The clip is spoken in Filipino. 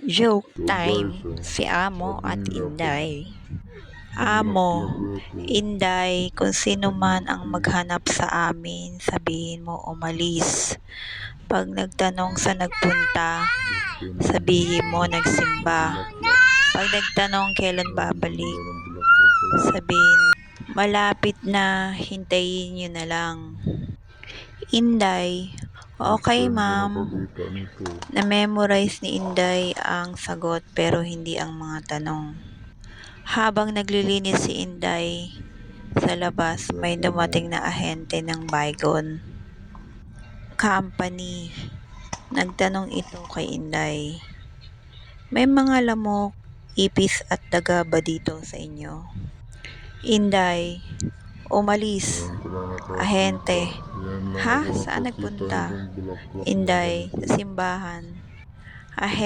Joke time, si Amo at Inday. Amo, Inday, kung sino man ang maghanap sa amin, sabihin mo umalis. Pag nagtanong sa nagpunta, sabihin mo nagsimba. Pag nagtanong kailan babalik, sabihin malapit na, hintayin nyo na lang. Inday, okay ma'am. Na-memorize ni Inday ang sagot pero hindi ang mga tanong. Habang naglilinis si Inday sa labas, may dumating na ahente ng Baygon Company. Nagtanong ito kay Inday, may mga lamok, ipis at daga ba dito sa inyo? Inday, umalis. Ahente, ha? Saan nagpunta? Inday, simbahan. Ahente,